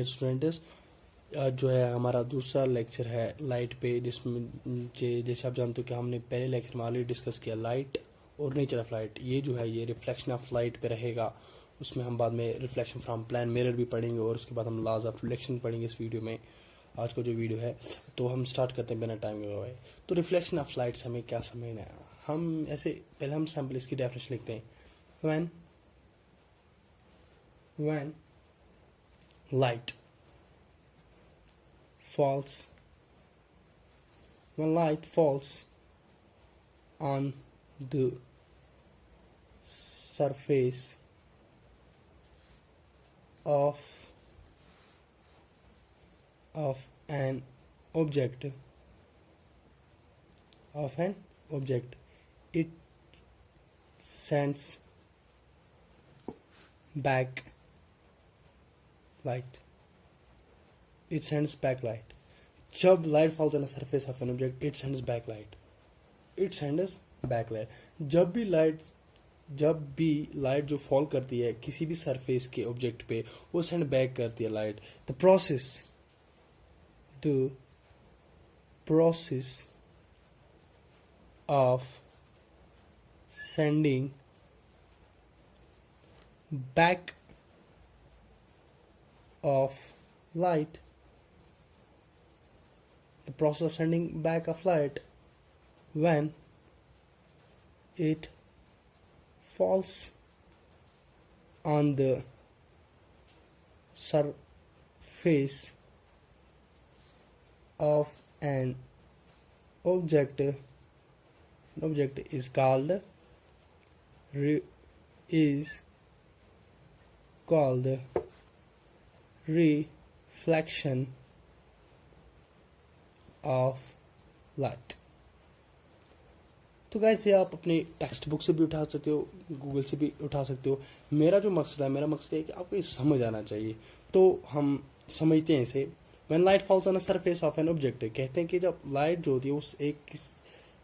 Dear students, जो है हमारा दूसरा लेक्चर है लाइट पे, जिसमें जैसे आप जानते हो कि हमने पहले लेक्चर में ऑलरेडी डिस्कस किया लाइट और नेचर ऑफ लाइट। ये जो है ये रिफ्लेक्शन ऑफ लाइट पे रहेगा। उसमें हम बाद में रिफ्लेक्शन फ्रॉम प्लेन मिरर भी पढ़ेंगे और उसके बाद हम लॉज ऑफ रिफ्लेक्शन पढ़ेंगे इस वीडियो में। आज का जो वीडियो है तो हम स्टार्ट करते हैं बिना टाइम गवाए। तो रिफ्लेक्शन ऑफ लाइट से हमें क्या समझना है, हम ऐसे पहले हम सैम्पल इसकी डेफिनेशन लिखते हैं। when light falls when light falls on the surface of an object it sends back light. It sends back light. जब light falls on a surface of an object, it sends back light. It sends back light. जब भी light जो fall करती है किसी भी surface के object पे, वो सेंड बैक करती है light. The process of sending back of light, the process of sending back of light when it falls on the surface of an object is called reflection of light। तो guys ये आप अपनी text book से भी उठा सकते हो, Google से भी उठा सकते हो। मेरा मकसद है कि आपको ये समझ आना चाहिए। तो हम समझते हैं इसे। When light falls on a surface of an object, कहते हैं कि जब लाइट जो होती है उस एक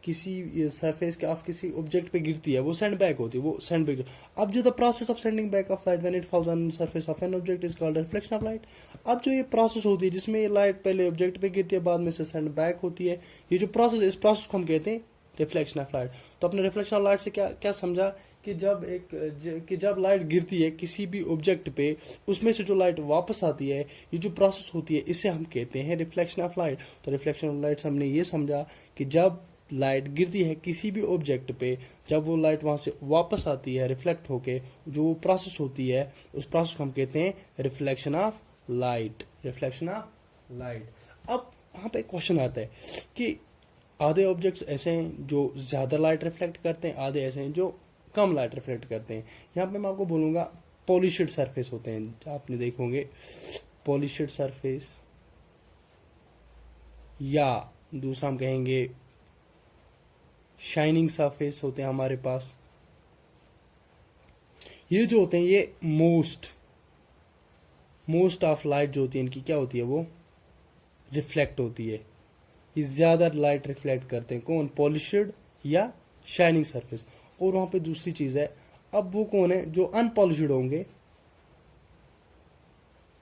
किसी सरफेस के ऑफ किसी ऑब्जेक्ट पे गिरती है, वो सेंड बैक होती है, वो सेंड बैक। अब जो the process of sending back of light when it falls on surface of an object is called reflection of light. अब जो ये प्रोसेस होती है जिसमें ये लाइट पहले ऑब्जेक्ट पे गिरती है, बाद में से सेंड बैक होती है, ये जो प्रोसेस, इस प्रोसेस को हम कहते हैं रिफ्लेक्शन ऑफ लाइट। तो अपने रिफ्लेक्शन ऑफ लाइट से क्या समझा कि जब लाइट गिरती है किसी भी ऑब्जेक्ट पे, उसमें से जो लाइट वापस आती है, ये जो प्रोसेस होती है, इसे हम कहते हैं रिफ्लेक्शन ऑफ लाइट। तो रिफ्लेक्शन ऑफ लाइट से हमने ये समझा कि जब लाइट गिरती है किसी भी ऑब्जेक्ट पे, जब वो लाइट वहां से वापस आती है रिफ्लेक्ट होके, जो प्रोसेस होती है उस प्रोसेस को हम कहते हैं रिफ्लेक्शन ऑफ लाइट। अब यहाँ पे क्वेश्चन आता है कि आधे ऑब्जेक्ट्स ऐसे हैं जो ज्यादा लाइट रिफ्लेक्ट करते हैं, आधे ऐसे हैं जो कम लाइट रिफ्लेक्ट करते हैं। यहाँ पे मैं आपको बोलूंगा पॉलिश्ड सरफेस होते हैं, आपने देखोगे पॉलिश्ड सरफेस, या दूसरा हम कहेंगे शाइनिंग सरफेस होते हैं हमारे पास। ये जो होते हैं ये मोस्ट ऑफ लाइट जो होती है इनकी क्या होती है, वो रिफ्लेक्ट होती है। ये ज्यादा लाइट रिफ्लेक्ट करते हैं, कौन, पॉलिश्ड या शाइनिंग सरफेस। और वहां पे दूसरी चीज है, अब वो कौन है जो अनपॉलिश्ड होंगे,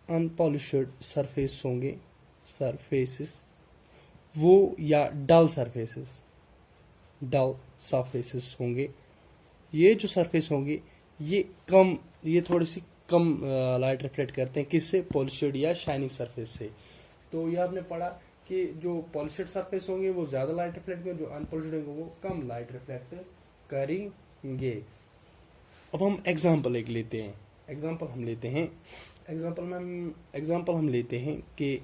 अनपॉलिश्ड सरफेसेस वो, या डल सरफेसेस होंगे। ये जो सरफेस होंगे ये थोड़ी सी कम लाइट रिफ्लेक्ट करते हैं, किससे, पॉलिश्ड या शाइनिंग सरफेस से। तो ये आपने पढ़ा कि जो पॉलिश्ड सरफेस होंगे वो ज्यादा लाइट रिफ्लेक्ट करेंगे, जो अनपॉलिश्ड होंगे वो कम लाइट रिफ्लेक्ट करेंगे। अब हम एग्जांपल लेते हैं कि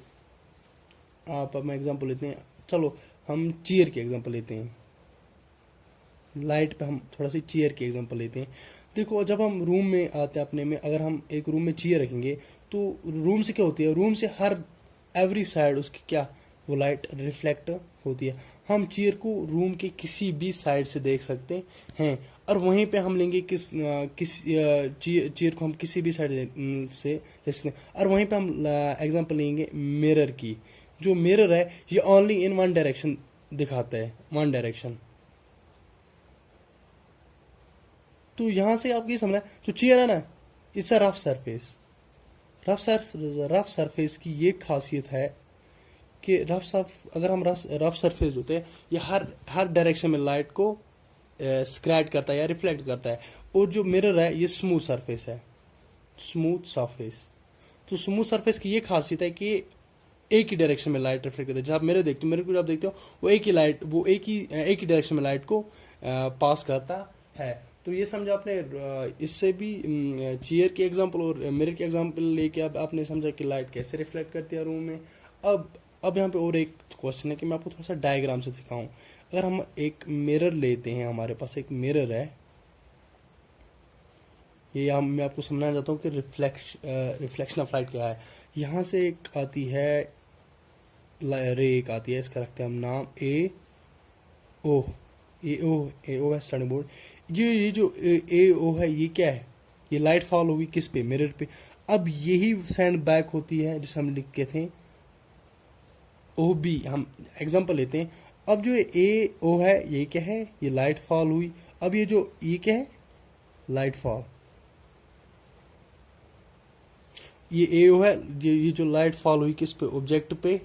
चलो हम चेयर के एग्जांपल लेते हैं। लाइट पे हम थोड़ा सी चेयर के एग्जांपल लेते हैं। देखो जब हम रूम में आते हैं अपने में, अगर हम एक रूम में चेयर रखेंगे तो रूम से क्या होती है, रूम से हर एवरी साइड उसकी क्या, वो लाइट रिफ्लेक्ट होती है। हम चेयर को रूम के किसी भी साइड से देख सकते हैं, और वहीं पे हम लेंगे चेयर को हम किसी भी साइड से देख सकते हैं। और वहीं पे हम एग्जांपल लेंगे मिरर की। जो मिरर है ये ओनली इन वन डायरेक्शन दिखाता है, वन डायरेक्शन। तो यहां से आपको ये समझना है, जो चेयर है ना, it's a rough surface, rough surface की ये खासियत है कि अगर हम रफ सरफेस होते हैं, ये हर डायरेक्शन में लाइट को स्क्रैच करता है या रिफ्लेक्ट करता है। और जो मिरर है ये स्मूथ सरफेस है, स्मूथ सरफेस। तो स्मूथ सरफेस की ये खासियत है कि एक ही डायरेक्शन में लाइट रिफ्लेक्ट करता है। जब आप मिरर देखते हो, मिरर को जब देखते हो, वो एक ही डायरेक्शन में लाइट को पास करता है। तो ये समझा आपने। इससे भी चेयर की एग्जांपल और मिरर की एग्जांपल लेके अब आपने समझा कि लाइट कैसे रिफ्लेक्ट करती है रूम में। अब यहाँ पे और एक क्वेश्चन है कि मैं आपको थोड़ा सा डायग्राम से सिखाऊं। अगर हम एक मिरर लेते हैं, हमारे पास एक मिरर है, मैं आपको समझाना चाहता हूँ कि रिफ्लेक्शन ऑफ लाइट क्या है। यहाँ से एक आती है रे, एक आती है, इसका रखते हैं हम नाम ए ओ है स्टार्टिंग बोर्ड। ये जो ए ओ है, ये क्या है? ये लाइट फॉल होगी किस पे? मिरर पे। अब यही सेंड बैक होती है जिसे हम लिखते थे ओ बी। हम एग्जांपल लेते हैं। अब जो ए ओ है, ये क्या है? ये लाइट फॉल हुई। अब ये क्या है? Light fall. ये ए ओ है, ये जो लाइट फॉल हुई किस पे? ऑब्जेक्ट पे।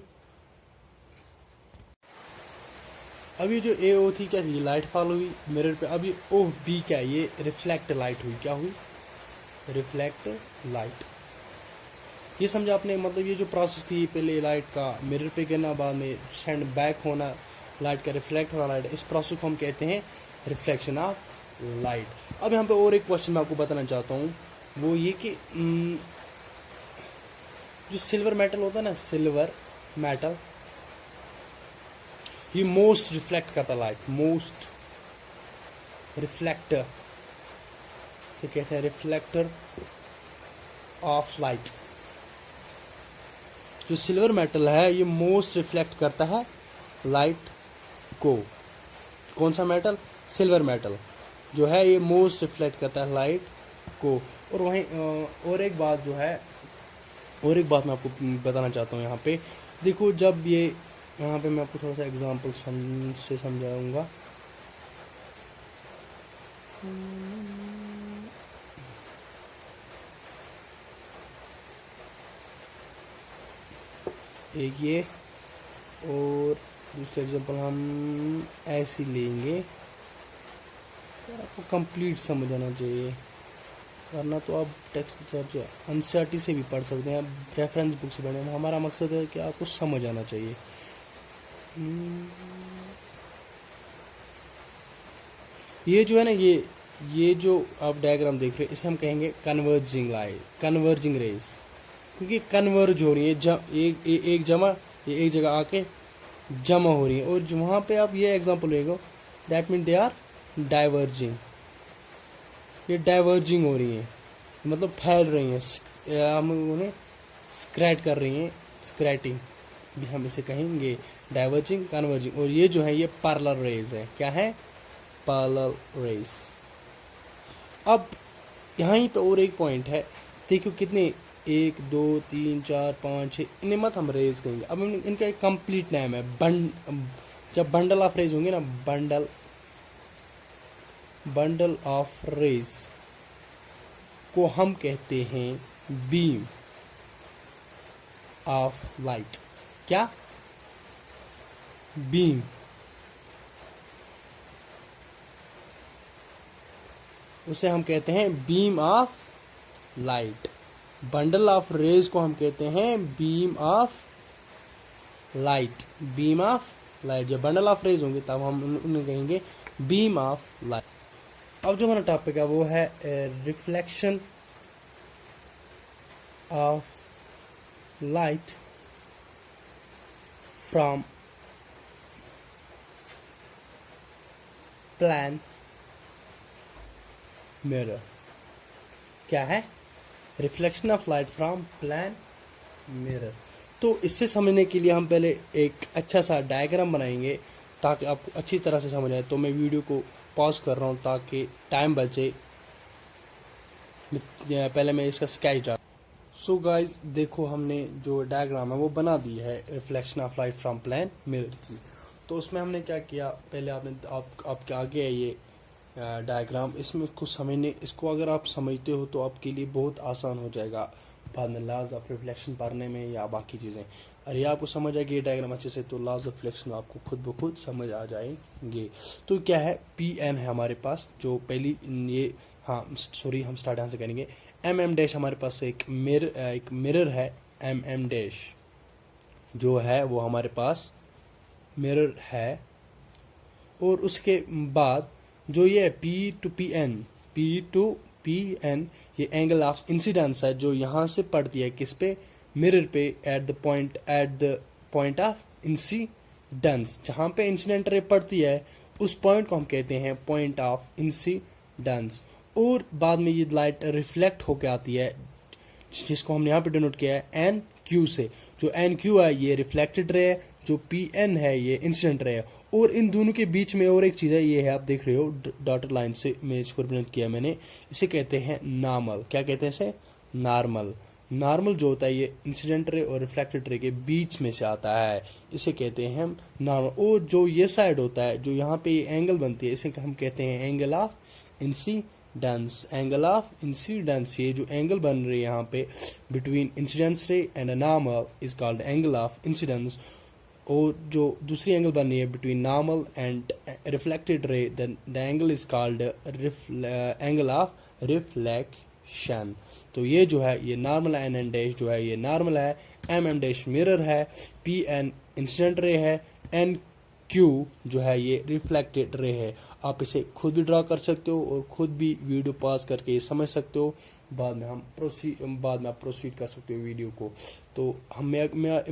अब ये जो ए ओ थी क्या थी? ये लाइट फॉल हुई मिरर पे। अब ये ओ बी क्या है? ये रिफ्लेक्ट लाइट हुई। क्या हुई? Reflect light. ये समझा आपने। मतलब ये जो प्रोसेस थी, पहले लाइट का मिरर पे गिरना, बाद में सेंड बैक होना, लाइट का रिफ्लेक्ट होना लाइट, इस प्रोसेस को हम कहते हैं रिफ्लेक्शन ऑफ लाइट। अब यहाँ पे और एक क्वेश्चन मैं आपको बताना चाहता हूँ, वो ये कि जो सिल्वर मेटल होता है ना, सिल्वर मेटल, ये मोस्ट रिफ्लेक्ट करता लाइट, मोस्ट रिफ्लेक्टर से कहते हैं रिफ्लेक्टर ऑफ लाइट। जो सिल्वर मेटल है ये मोस्ट रिफ्लेक्ट करता है लाइट को। कौन सा मेटल? सिल्वर मेटल जो है ये मोस्ट रिफ्लेक्ट करता है लाइट को। और वहीं और एक बात मैं आपको बताना चाहता हूँ। यहाँ पे देखो, जब ये यहाँ पे मैं आपको थोड़ा सा एग्जांपल से समझाऊंगा। एक ये और दूसरा एग्जांपल हम ऐसे लेंगे। आपको कंप्लीट समझ आना चाहिए, वरना तो आप टेक्स्ट सर्च एनसीईआरटी से भी पढ़ सकते हैं, रेफरेंस बुक से पढ़ें। हमारा मकसद है कि आपको समझ आना चाहिए। ये जो है ना, ये जो आप डायग्राम देख रहे हैं, इसे हम कहेंगे कन्वर्जिंग लाइट, कन्वर्जिंग रेज। क्योंकि कन्वर्ज हो रही है, एक जगह आके जमा हो रही है। और वहाँ पे आप ये एग्जांपल लेगा, that mean they are diverging. ये डाइवर्जिंग हो रही है, मतलब फैल रही हैं, हम उन्हें स्क्रैच कर रही हैं, स्क्रैटिंग भी हम इसे कहेंगे, डाइवर्जिंग, कन्वर्जिंग। और ये जो है ये पैरेलल रेज है। क्या है? Parallel raise. अब यहाँ पे और एक पॉइंट है, देखो कितने 1 2 3 4 5 6, इन्हें मत हम रेज कहेंगे। अब इनका एक कंप्लीट नेम है जब बंडल ऑफ रेज होंगे ना, बंडल ऑफ रेज को हम कहते हैं बीम ऑफ लाइट। क्या? बीम। उसे हम कहते हैं beam of light. Bundle of rays को हम कहते हैं beam of light, beam of light. जब बंडल ऑफ रेज होंगे तब हम उन्हें कहेंगे बीम ऑफ लाइट। अब जो हमारा टॉपिक है वो है reflection of light from plane mirror. क्या है? Reflection of light from plane mirror. तो इससे समझने के लिए हम पहले एक अच्छा सा डायग्राम बनाएंगे ताकि आपको अच्छी तरह से समझ आए। तो मैं वीडियो को पॉज कर रहा हूँ ताकि टाइम बचे। पहले मैं इसका स्केच डाल। सो गाइज देखो, हमने जो डायग्राम है वो बना दी है reflection of light from plane mirror की। तो उसमें हमने क्या किया, पहले आपके आगे है ये डायग्राम। इसमें कुछ समझने, इसको अगर आप समझते हो तो आपके लिए बहुत आसान हो जाएगा बाद में लॉज ऑफ रिफ्लेक्शन पढ़ने में या बाकी चीज़ें। और ये आपको समझ आएगी ये डायग्राम अच्छे से, तो लॉज ऑफ रिफ्लेक्शन आपको खुद ब खुद समझ आ जाएंगे। तो क्या है, पी एन है हमारे पास जो पहली ये, हाँ सॉरी हम स्टार्ट यहाँ से करेंगे। एम एम डैश हमारे पास एक मिरर है, एम एम डैश जो है वो हमारे पास मिरर है। और उसके बाद जो ये पी टू पी एन ये एंगल ऑफ इंसिडेंस है जो यहाँ से पड़ती है किस पे, मिरर पे, at the point of incidence, जहाँ पे इंसिडेंट रे पड़ती है उस पॉइंट को हम कहते हैं पॉइंट ऑफ इंसिडेंस। और बाद में ये लाइट रिफ्लेक्ट होकर आती है जिसको हमने यहाँ पे डिनोट किया है एन क्यू से। जो एन क्यू है ये रिफ्लेक्टेड रे है, जो पी एन है ये इंसिडेंट रे है। और इन दोनों के बीच में और एक चीज़ है, ये है आप देख रहे हो डॉटेड लाइन से मैं इसको रिप्रेजेंट किया मैंने, इसे कहते हैं नॉर्मल। क्या कहते हैं इसे, नॉर्मल। नॉर्मल जो होता है ये इंसिडेंट रे और रिफ्लेक्टेड रे के बीच में से आता है, इसे कहते हैं हम नॉर्मल। और जो ये साइड होता है जो यहाँ पे ये एंगल बनती है इसे हम कहते हैं angle of incidence. Angle of incidence, ये जो एंगल बन रही है यहाँ पे बिटवीन इंसिडेंस रे and a normal is called angle of incidence. और जो दूसरी एंगल बन रही है between normal and reflected ray, the angle is called angle of reflection. तो ये जो है ये नॉर्मल एन एन डैश जो है ये नॉर्मल है, एम एम डैश मिरर है, पी एन इंसिडेंट रे है, एन क्यू जो है ये रिफ्लेक्टेड रे है। आप इसे खुद भी ड्रा कर सकते हो और खुद भी वीडियो पॉज करके ये समझ सकते हो। बाद में आप प्रोसीड कर सकते हो वीडियो को। तो मैं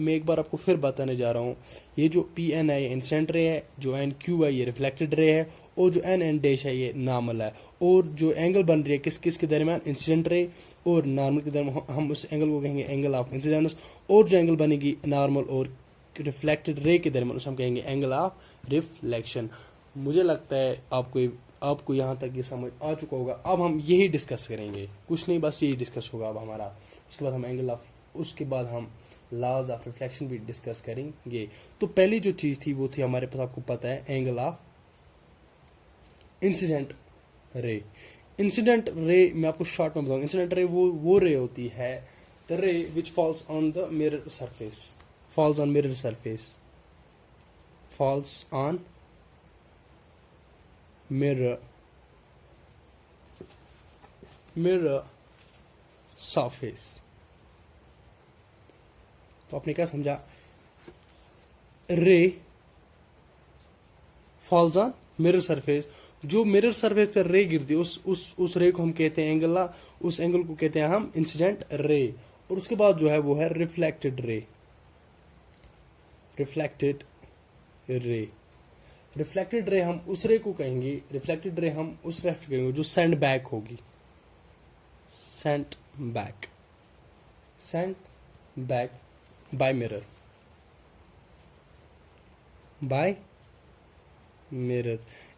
एक बार आपको फिर बताने जा रहा हूँ, ये जो पी एन है ये इंसिडेंट रे है, जो एन क्यू है ये रिफ्लेक्टेड रे है, और जो एन एन डैश है ये नॉर्मल है। और जो एंगल बन रही है किस किस के दरमियान, इंसिडेंट रे और नॉर्मल के दरमियान, हम उस एंगल को कहेंगे एंगल ऑफ इंसिडेंस। और जो एंगल बनेगी नॉर्मल और रिफ्लेक्टेड रे के दरमियान उसे हम कहेंगे एंगल ऑफ रिफ्लेक्शन। मुझे लगता है आपको यहाँ तक ये समझ आ चुका होगा। अब हम यही डिस्कस करेंगे, कुछ नहीं बस यही डिस्कस होगा अब हमारा। उसके बाद हम लॉज ऑफ रिफ्लेक्शन भी डिस्कस करेंगे। तो पहली जो चीज़ थी वो थी हमारे पास, आपको पता है, angle of incident ray. Incident ray मैं आपको शॉर्ट में बताऊंगा। इंसिडेंट रे वो रे होती है, the ray which falls on the mirror surface, falls on mirror surface, falls on mirror surface। तो आपने क्या समझा, रे फॉल्स ऑन मिरर सरफेस, जो मिरर सरफेस पर रे गिरती है उस रे को हम कहते हैं एंगल, उस एंगल को कहते हैं हम इंसिडेंट रे। और उसके बाद जो है वो है रिफ्लेक्टेड रे। रिफ्लेक्टेड रे हम उस रे को कहेंगे, रिफ्लेक्टेड रे हम उस रे को कहेंगे जो सेंड बैक होगी, sent back by mirror.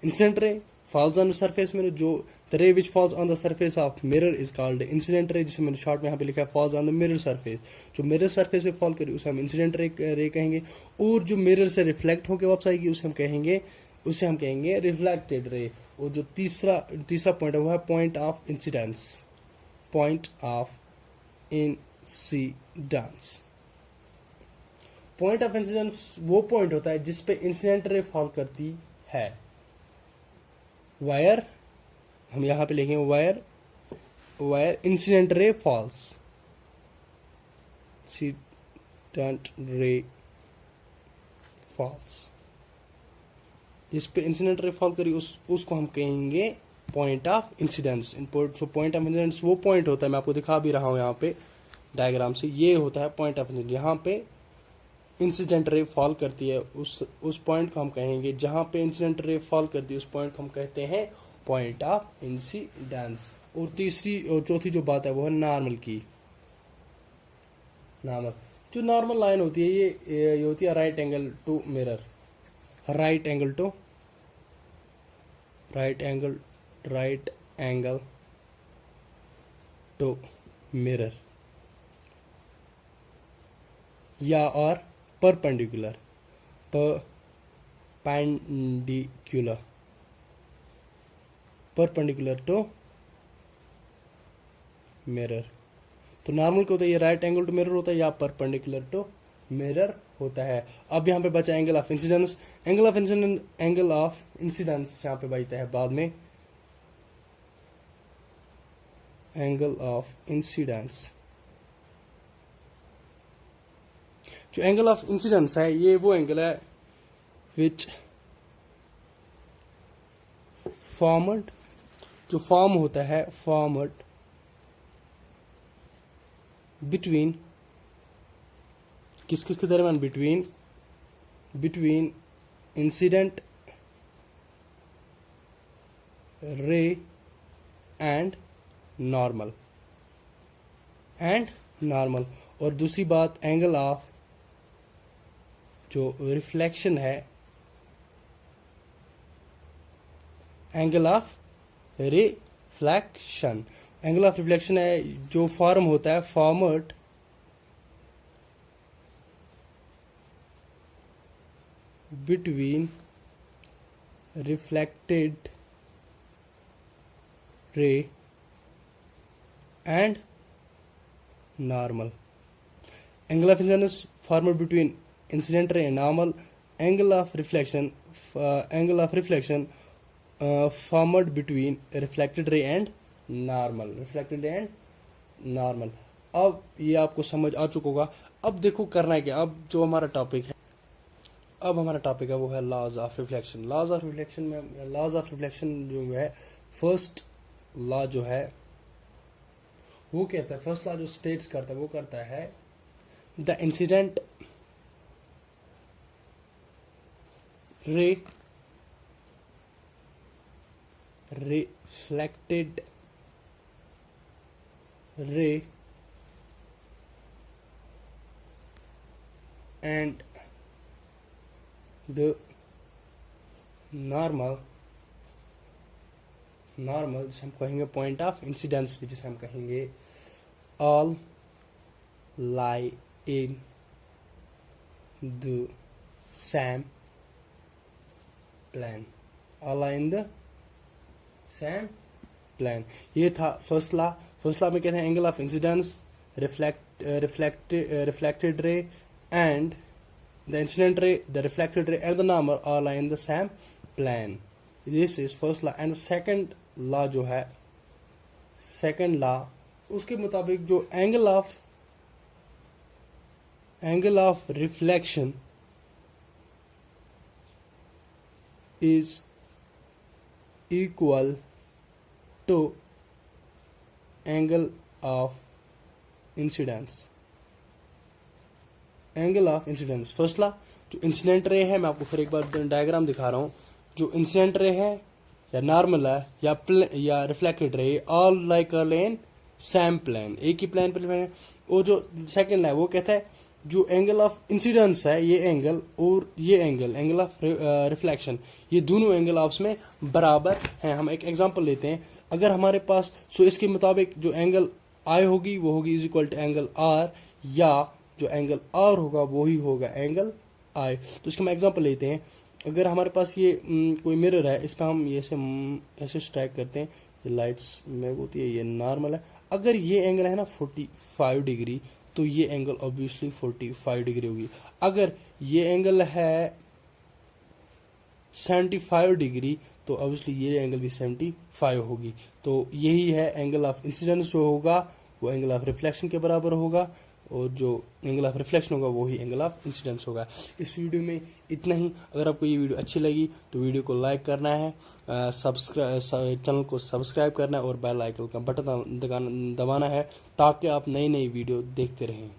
Incident ray falls on the surface mirror, जो the ray which falls on the surface of mirror is called incident ray, जिसे मैंने शॉर्ट में यहाँ पे लिखा है falls on the mirror surface. जो मिरर सरफेस पे फॉल करी उसे हम इंसिडेंट रे कहेंगे। और जो मिरर से रिफ्लेक्ट होकर वापस आएगी उसे हम कहेंगे रिफ्लेक्टेड रे। और जो तीसरा पॉइंट है वो है point of incidence. Point of incidence वो पॉइंट होता है जिस पे इंसिडेंट रे फॉल करती है। वायर हम यहां पे लिखेंगे where incident ray falls, incident ray falls, जिस पे इंसिडेंट रे फॉल करी उसको हम कहेंगे point of incidence. So point of incidence वो पॉइंट होता है, मैं आपको दिखा भी रहा हूं यहाँ पे डायग्राम से, ये होता है पॉइंट ऑफ इंसिडेंस। यहाँ पे इंसिडेंट रे फॉल करती है उस पॉइंट को हम कहेंगे, जहां पे इंसिडेंट रे फॉल करती है उस पॉइंट को हम कहते हैं पॉइंट ऑफ इंसिडेंस। और तीसरी और चौथी जो बात है वो है नॉर्मल की। नॉर्मल जो नॉर्मल लाइन होती है ये होती है right angle to mirror, right angle to mirror, या और परपेंडिकुलर टू मिरर। तो नॉर्मल क्या होता है, ये राइट एंगल टू मिरर होता है या परपेंडिकुलर टू मिरर होता है। अब यहाँ पे बचा angle of incidence. Angle of incidence यहाँ पे बचता है बाद में, एंगल ऑफ इंसिडेंस। जो एंगल ऑफ इंसिडेंस है ये वो एंगल है विच फॉर्मड, जो फॉर्म होता है फॉर्मड बिटवीन, किस किस के दरमियान, between incident ray and normal और दूसरी बात एंगल ऑफ जो रिफ्लेक्शन है, angle of reflection. Angle of reflection है जो फॉर्म होता है formed between reflected ray and normal. Angle of incidence formed between incident ray and normal. Angle of reflection formed between reflected ray and normal, अब ये आपको समझ आ चुका होगा। अब देखो करना है क्या, अब जो हमारा टॉपिक है वो है laws of reflection. Laws of reflection जो है, फर्स्ट लॉ जो है वो कहता है, फर्स्ट लॉ जो स्टेट्स करता है वो करता है द इंसिडेंट रे reflected ray and the normal जिसे हम कहेंगे पॉइंट ऑफ इंसिडेंस, जिसे हम कहेंगे all lie in the same plane, all lie in the same plane. ये था फर्स्ट लॉ में कहते हैं angle of incidence, reflected ray and the incident ray, the reflected ray and the normal all are in the same plane. This is first law. And second law जो है, second law उसके मुताबिक जो angle of reflection is equal to angle of incidence। First law जो incident रे है, मैं आपको फिर एक बार डायग्राम दिखा रहा हूँ। जो इंसिडेंट रे है या नॉर्मल है या reflected ray, all like a lane same plane, एक ही प्लेन पर। वो जो सेकंड है वो कहता है जो एंगल ऑफ इंसिडेंस है ये एंगल और ये एंगल ऑफ रिफ्लेक्शन, ये दोनों एंगल आपस में बराबर हैं। हम एक एग्जांपल लेते हैं, अगर हमारे पास इसके मुताबिक जो एंगल आई होगी वो होगी is equal to angle R, या जो एंगल आर होगा वही होगा एंगल आई। तो इसका हम एग्जांपल लेते हैं। अगर हमारे पास ये कोई मिरर है, इस पर हम ऐसे स्ट्राइक करते हैं, ये लाइट्स में होती है, ये नॉर्मल है। अगर ये एंगल है ना 45 डिग्री, तो ये एंगल ऑब्वियसली 45 डिग्री होगी। अगर ये एंगल है 75 डिग्री, तो ऑब्वियसली ये एंगल भी 75 होगी। तो यही है एंगल ऑफ इंसिडेंस जो होगा वो एंगल ऑफ रिफ्लेक्शन के बराबर होगा, और जो एंगल ऑफ रिफ्लेक्शन होगा वही एंगल ऑफ इंसिडेंस होगा। इस वीडियो में इतना ही। अगर आपको ये वीडियो अच्छी लगी तो वीडियो को लाइक करना है, चैनल को सब्सक्राइब करना है और बेल आइकन का बटन दबाना है, ताकि आप नई वीडियो देखते रहें।